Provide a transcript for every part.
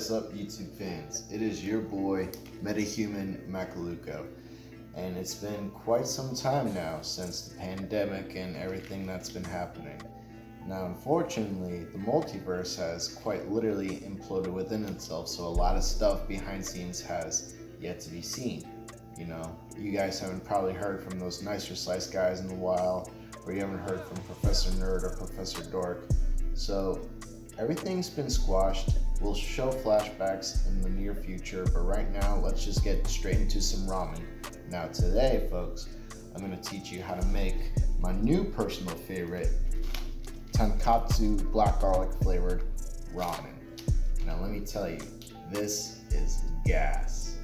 is up, YouTube fans? It is your boy, Metahuman Macaluco, and it's been quite some time now since the pandemic and everything that's been happening. Now, unfortunately, the multiverse has quite literally imploded within itself, so a lot of stuff behind scenes has yet to be seen. You know, you guys haven't probably heard from those Nicer Slice guys in a while, or you haven't heard from Professor Nerd or Professor Dork. So everything's been squashed. We'll show flashbacks in the near future, but right now, let's just get straight into some ramen. Now today, folks, I'm going to teach you how to make my new personal favorite, Tonkatsu black garlic flavored ramen. Now let me tell you, this is gas.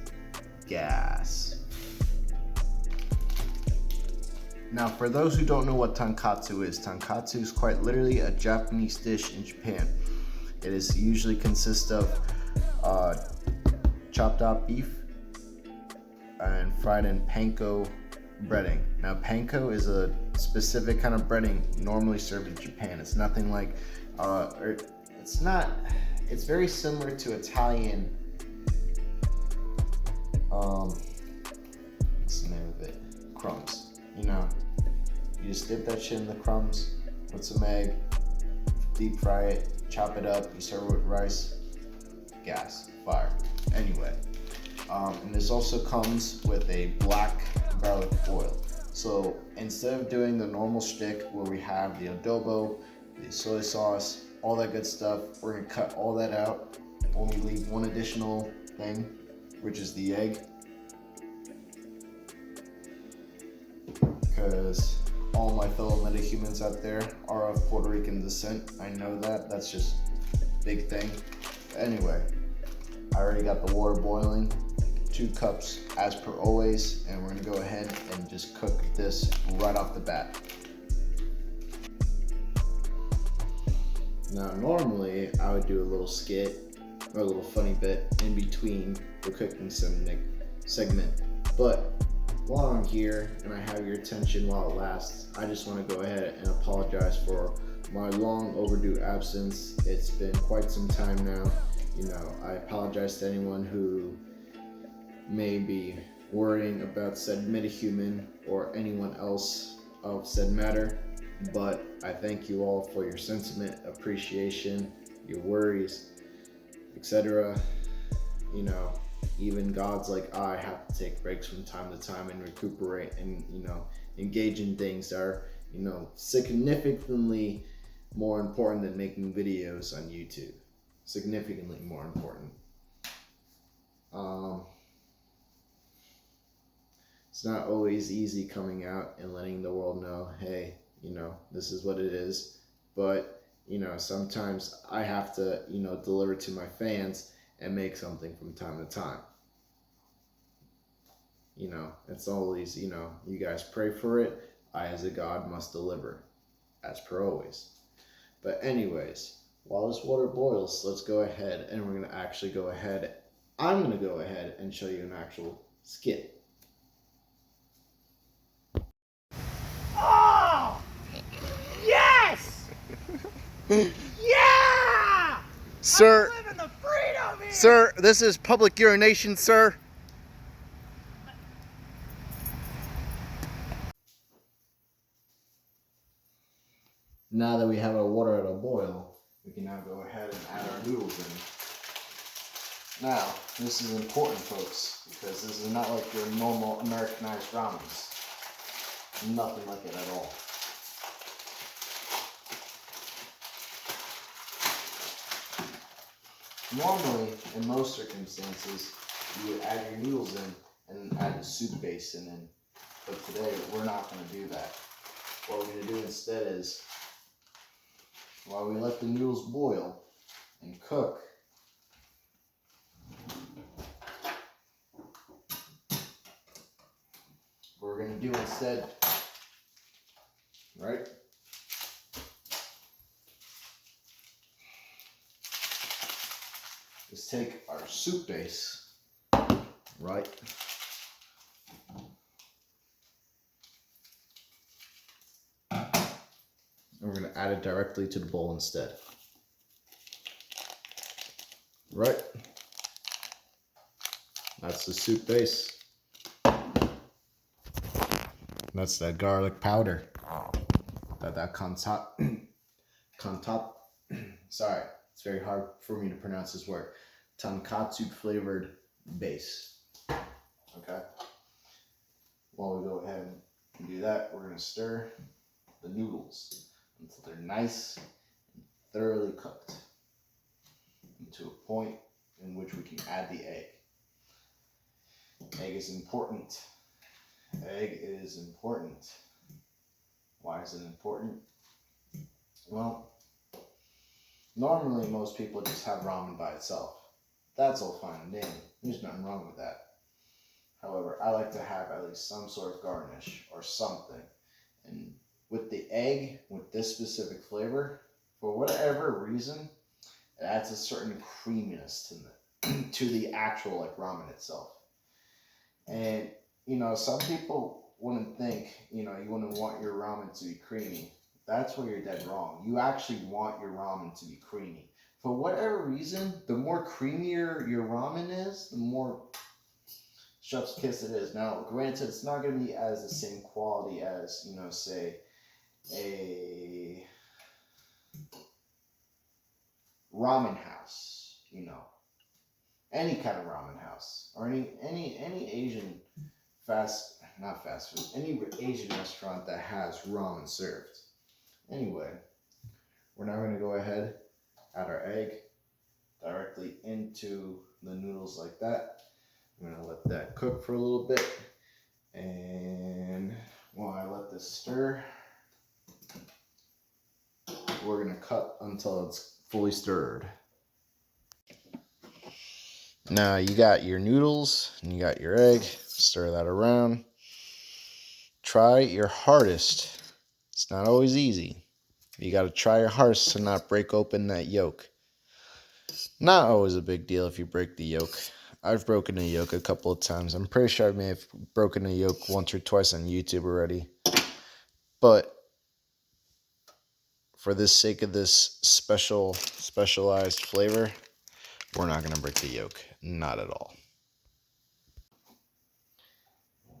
Now, for those who don't know what tonkatsu is quite literally a Japanese dish in Japan. It is usually consists of chopped up beef and fried in panko breading. Now, panko is a specific kind of breading normally served in Japan. It's nothing like, it's very similar to Italian, what's the name of it? Crumbs. You know, you just dip that shit in the crumbs, put some egg, deep fry it, chop it up, you serve it with rice, gas, fire. Anyway, and this also comes with a black garlic oil. So instead of doing the normal shtick where we have the adobo, the soy sauce, all that good stuff, we're gonna cut all that out. Only leave one additional thing, which is the egg. Because all my fellow metahumans out there are of Puerto Rican descent. I know that. That's just a big thing. Anyway, I already got the water boiling. 2 cups as per always. And we're going to go ahead and just cook this right off the bat. Now, normally I would do a little skit or a little funny bit in between the cooking segment. But while I'm here and I have your attention while it lasts, I just want to go ahead and apologize for my long overdue absence. It's been quite some time now. You know, I apologize to anyone who may be worrying about said metahuman or anyone else of said matter, but I thank you all for your sentiment, appreciation, your worries, etc. You know, even gods like I have to take breaks from time to time and recuperate and, you know, engage in things that are, you know, significantly more important than making videos on YouTube. Significantly more important. It's not always easy coming out and letting the world know, hey, you know, this is what it is. But, you know, sometimes I have to, you know, deliver to my fans and make something from time to time. You know, it's always, you know, you guys pray for it. I, as a God, must deliver, as per always. But anyways, while this water boils, let's go ahead and I'm going to go ahead and show you an actual skit. Oh! Yes! Yeah! Sir, I'm living the freedom here! sir, this is public urination, sir. Now that we have our water at a boil, we can now go ahead and add our noodles in. Now, this is important, folks, because this is not like your normal Americanized ramens. Nothing like it at all. Normally, in most circumstances, you would add your noodles in and add the soup basin in. But today, we're not going to do that. What we're going to do instead is, while we let the noodles boil and cook, what we're going to do instead, right, is take our soup base, right, and we're going to add it directly to the bowl instead. Right? That's the soup base. That's that garlic powder. That sorry, it's very hard for me to pronounce this word. Tonkatsu flavored base. Okay. While we go ahead and do that, we're gonna stir the noodles until they're nice and thoroughly cooked to a point in which we can add the egg. Egg is important. Egg is important. Why is it important? Well, normally most people just have ramen by itself. That's all fine and dandy. There's nothing wrong with that. However, I like to have at least some sort of garnish or something. And with the egg, with this specific flavor, for whatever reason, it adds a certain creaminess to the actual like ramen itself. And you know, some people wouldn't think, you know, you wouldn't want your ramen to be creamy. That's where you're dead wrong. You actually want your ramen to be creamy. For whatever reason, the more creamier your ramen is, the more chef's kiss it is. Now, granted, it's not going to be as the same quality as, you know, say a ramen house, you know, any kind of ramen house or any Asian not fast food, any Asian restaurant that has ramen served. Anyway, we're now going to go ahead, add our egg directly into the noodles like that. I'm going to let that cook for a little bit. And while I let this stir, we're going to cut until it's fully stirred. Now you got your noodles and you got your egg. Stir that around. Try your hardest. It's not always easy. You got to try your hardest to not break open that yolk. Not always a big deal if you break the yolk. I've broken a yolk a couple of times. I'm pretty sure I may have broken a yolk once or twice on YouTube already. But for the sake of this specialized flavor, we're not going to break the yolk. Not at all.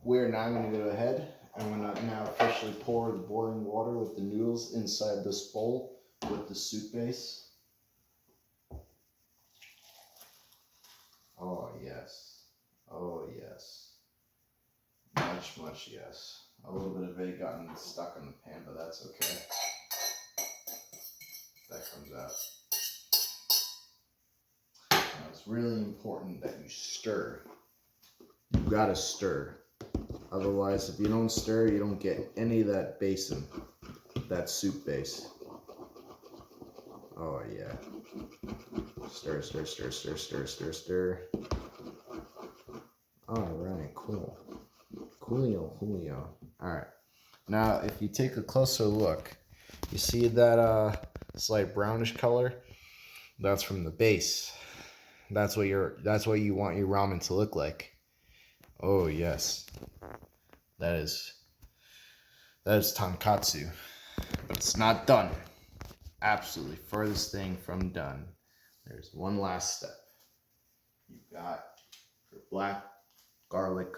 We're now going to go ahead. I'm going to now officially pour the boiling water with the noodles inside this bowl with the soup base. Oh, yes. Oh, yes. Much yes. A little bit of it gotten stuck in the pan, but that's okay. That comes out. Now, it's really important that you stir. You gotta stir. Otherwise, if you don't stir, you don't get any of that basin, that soup base. Oh, yeah. Stir. Alright, cool. Coolio. Alright. Now, if you take a closer look, you see that slight brownish color? That's from the base. That's what you want your ramen to look like. Oh, yes. That is tonkatsu. But it's not done. Absolutely furthest thing from done. There's one last step. You've got your black garlic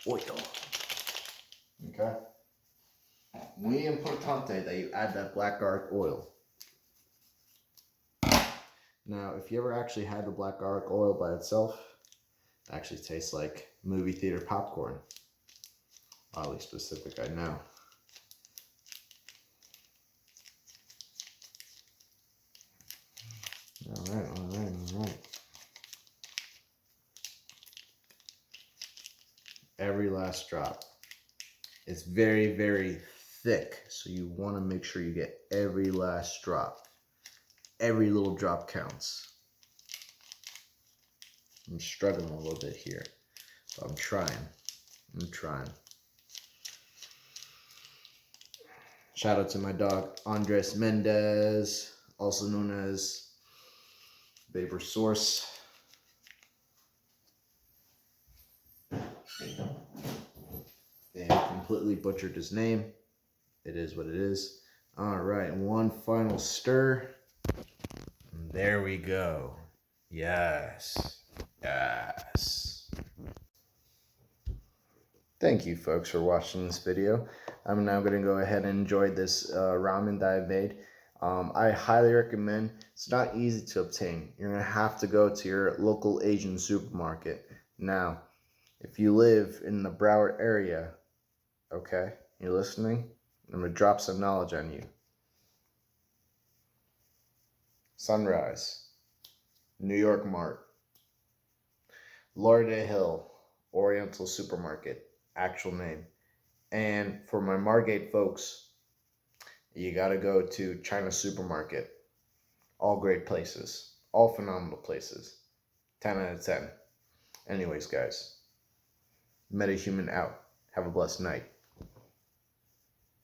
oil. Okay? Muy importante that you add that black garlic oil. Now, if you ever actually had the black garlic oil by itself, it actually tastes like movie theater popcorn. Oddly specific, I know. All right. Every last drop. It's very, very thick, so you want to make sure you get every last drop. Every little drop counts. I'm struggling a little bit here, but I'm trying. Shout out to my dog, Andres Mendez, also known as Vapor Source. They completely butchered his name. It is what it is. All right, one final stir. And there we go. Yes. Thank you folks for watching this video. I'm now going to go ahead and enjoy this ramen that I made. I highly recommend. It's not easy to obtain. You're going to have to go to your local Asian supermarket. Now, if you live in the Broward area, okay, you're listening? I'm going to drop some knowledge on you. Sunrise, New York Mart, Lauderdale Hill, Oriental Supermarket, actual name. And for my Margate folks, you gotta go to China Supermarket. All great places, all phenomenal places. 10 out of 10. Anyways, guys, Metahuman out. Have a blessed night.